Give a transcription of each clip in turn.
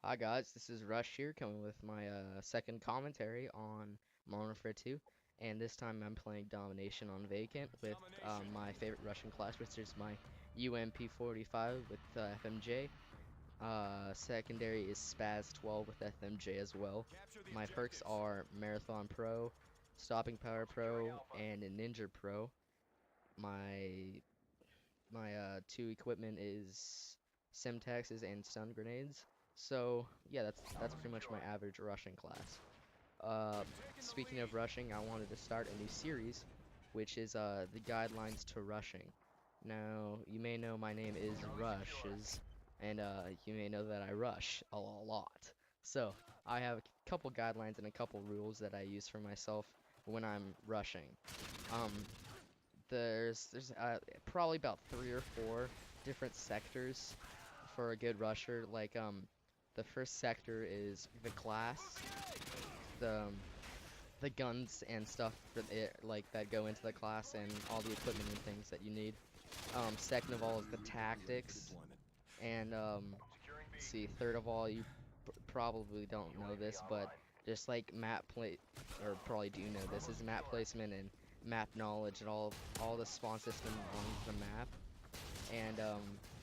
Hi guys, this is Rush here coming with my second commentary on Modern Warfare 2, and this time I'm playing Domination on Vacant with my favorite Russian class, which is my UMP45 with FMJ. Secondary is Spaz 12 with FMJ as well. My perks are Marathon Pro, Stopping Power Pro, and Ninja Pro. My two equipment is Semtexes and stun grenades. So yeah, that's pretty much my average rushing class. Uh, Speaking of rushing, I wanted to start a new series, which is the guidelines to rushing. Now you may know my name is Rushes, and you may know that I rush a lot. So I have a couple guidelines and a couple rules that I use for myself when I'm rushing. Um, there's probably about 3 or 4 different sectors for a good rusher. Like the first sector is the class, the guns and stuff that like that go into the class and all the equipment and things that you need. Second of all is the tactics, and let's see. Third of all, you probably don't know this, but just like map play, or probably do know this, is map placement and map knowledge and all the spawn system on the map. And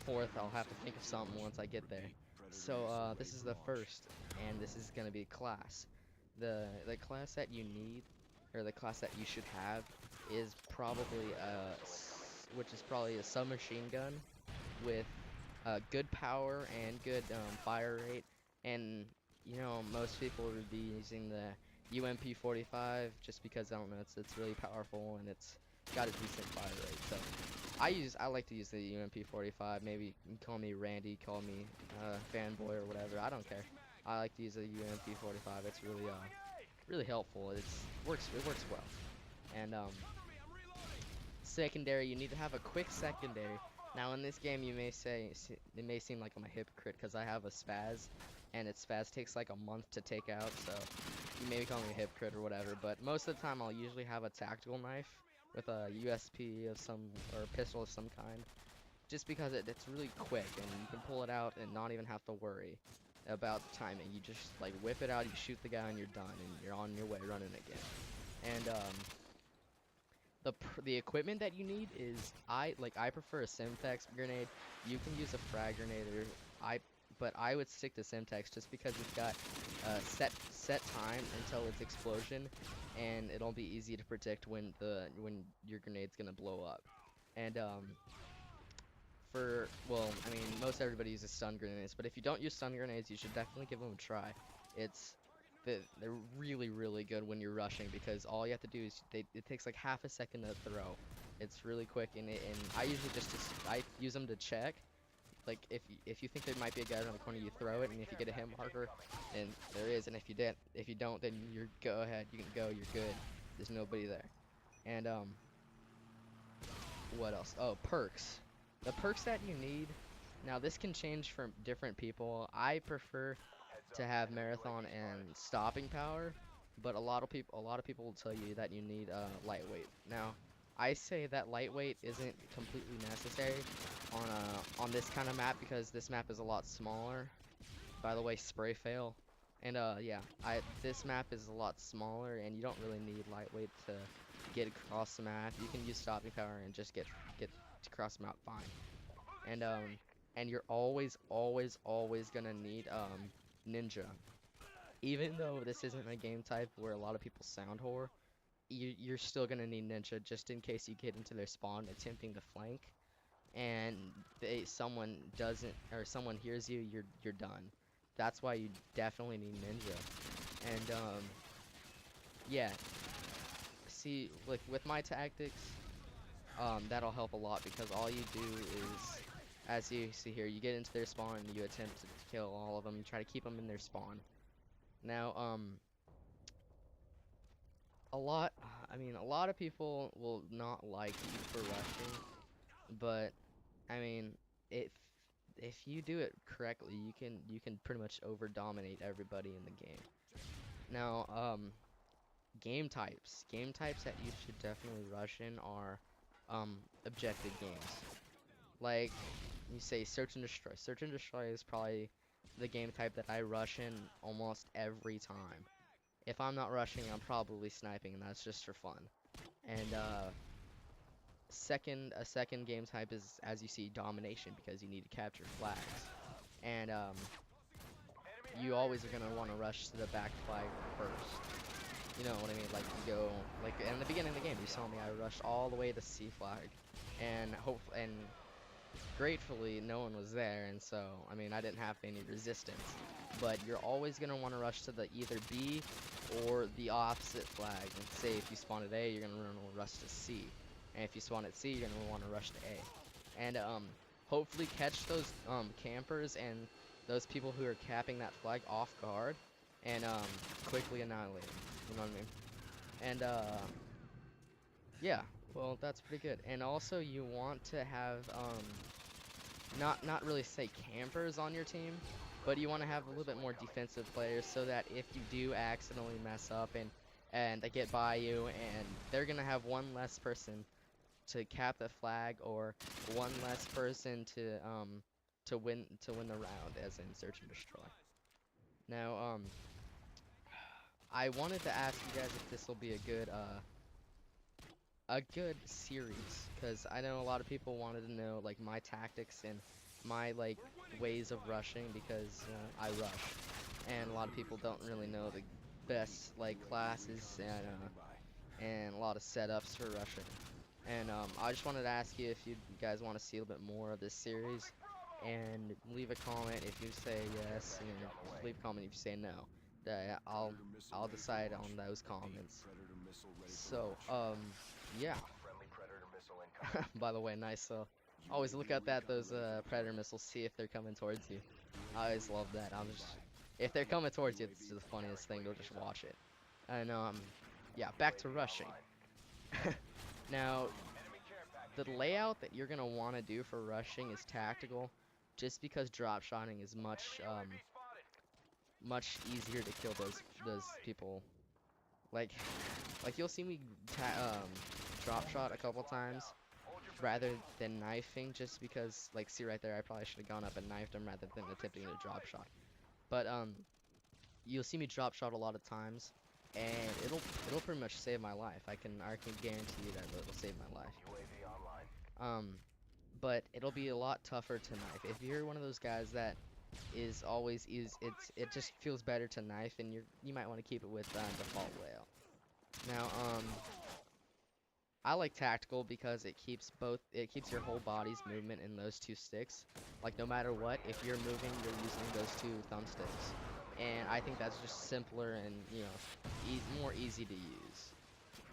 fourth, I'll have to think of something once I get there. So this is the first, and this is gonna be class. The class that you need, or the class that you should have, is probably which is probably a submachine gun with good power and good fire rate. And most people would be using the UMP45 just because I don't know, it's really powerful and it's got a decent fire rate. So I like to use the UMP45. Maybe you can call me Randy, call me fanboy or whatever. I don't care. I like to use the UMP45. It's really helpful. It works well. And secondary, you need to have a quick secondary. Now in this game, you may say it may seem like I'm a hypocrite because I have a spaz, and its spaz takes like a month to take out. So you may call me a hypocrite or whatever. But most of the time, I'll usually have a tactical knife with a USP of some or a pistol of some kind, just because it's really quick and you can pull it out and not even have to worry about timing. You just like whip it out, you shoot the guy, and you're done, and you're on your way running again. And the equipment that you need is I prefer a Semtex grenade. You can use a frag grenade or but I would stick to Semtex just because it's got set time until its explosion, and it'll be easy to predict when your grenade's gonna blow up. And I mean, most everybody uses stun grenades, but if you don't use stun grenades, you should definitely give them a try. It's they're really good when you're rushing because all you have to do is it takes like half a second to throw. It's really quick, and I usually I use them to check. Like if you think there might be a guy around the corner, you throw it, and if you get a hit marker, then there is, and if you don't, then you're go ahead. You can go. You're good. There's nobody there. And what else? Oh, perks. The perks that you need. Now this can change for different people. I prefer to have marathon and stopping power, but a lot of people will tell you that you need lightweight. Now, I say that lightweight isn't completely necessary on this kind of map because this map is a lot smaller. By the way, spray fail. And yeah, I this map is a lot smaller and you don't really need lightweight to get across the map. You can use stopping power and just get across the map fine. And you're always gonna need ninja. Even though this isn't a game type where a lot of people sound whore, you're still gonna need ninja just in case you get into their spawn attempting to flank and someone doesn't or someone hears you, you're done. That's why you definitely need ninja. And yeah, see, like with my tactics, that'll help a lot because all you do is, as you see here, you get into their spawn and you attempt to kill all of them. You try to keep them in their spawn. Now, a lot of people will not like you for rushing, but I mean, if you do it correctly, you can pretty much over dominate everybody in the game. Now, game types that you should definitely rush in are objective games. Like you say, search and destroy. Search and destroy is probably the game type that I rush in almost every time. If I'm not rushing, I'm probably sniping, and that's just for fun. And a second game type is, as you see, domination, because you need to capture flags. And you always are gonna want to rush to the back flag first. You know what I mean? Like you go, like in the beginning of the game, you saw me. I rushed all the way to C flag, and gratefully no one was there, and so I mean I didn't have any resistance. But you're always gonna want to rush to the either B or the opposite flag. And say if you spawn at A, you're gonna want to rush to C, and if you spawn at C, you're gonna want to rush to A. And hopefully catch those campers and those people who are capping that flag off guard, and quickly annihilate them. You know what I mean? And yeah, well that's pretty good. And also you want to have not really say campers on your team, but you want to have a little bit more defensive players, so that if you do accidentally mess up and they get by you, and they're gonna have one less person to cap the flag, or one less person to win the round, as in search and destroy. Now I wanted to ask you guys if this will be a good series, because I know a lot of people wanted to know like my tactics and my like ways of rushing, because I rush, and a lot of people don't really know the best like classes and a lot of setups for rushing. And I just wanted to ask you if you guys want to see a little bit more of this series, and leave a comment if you say yes, and leave a comment if you say no. I'll decide on those comments. So, yeah. By the way, nice. Always look at those predator missiles, see if they're coming towards you. I always love that. If they're coming towards you, it's the funniest thing. Go just watch it. And yeah, back to rushing. Now, the layout that you're gonna want to do for rushing is tactical, just because drop shotting is much easier to kill those people. Like you'll see me drop shot a couple times rather than knifing, just because, like, see right there, I probably should have gone up and knifed him rather than attempting to drop shot. But you'll see me drop shot a lot of times, and it'll pretty much save my life. I can guarantee you that it'll save my life. But it'll be a lot tougher to knife. If you're one of those guys that it just feels better to knife, and you might want to keep it with default layout. Now, I like tactical because it keeps your whole body's movement in those two sticks. Like, no matter what, if you're moving, you're using those two thumbsticks. And I think that's just simpler and, more easy to use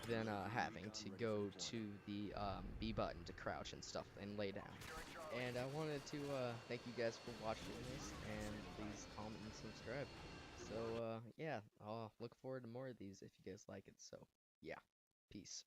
than having to go to the B button to crouch and stuff and lay down. And I wanted to thank you guys for watching this, and please comment and subscribe. So yeah, I'll look forward to more of these if you guys like it. So yeah, peace.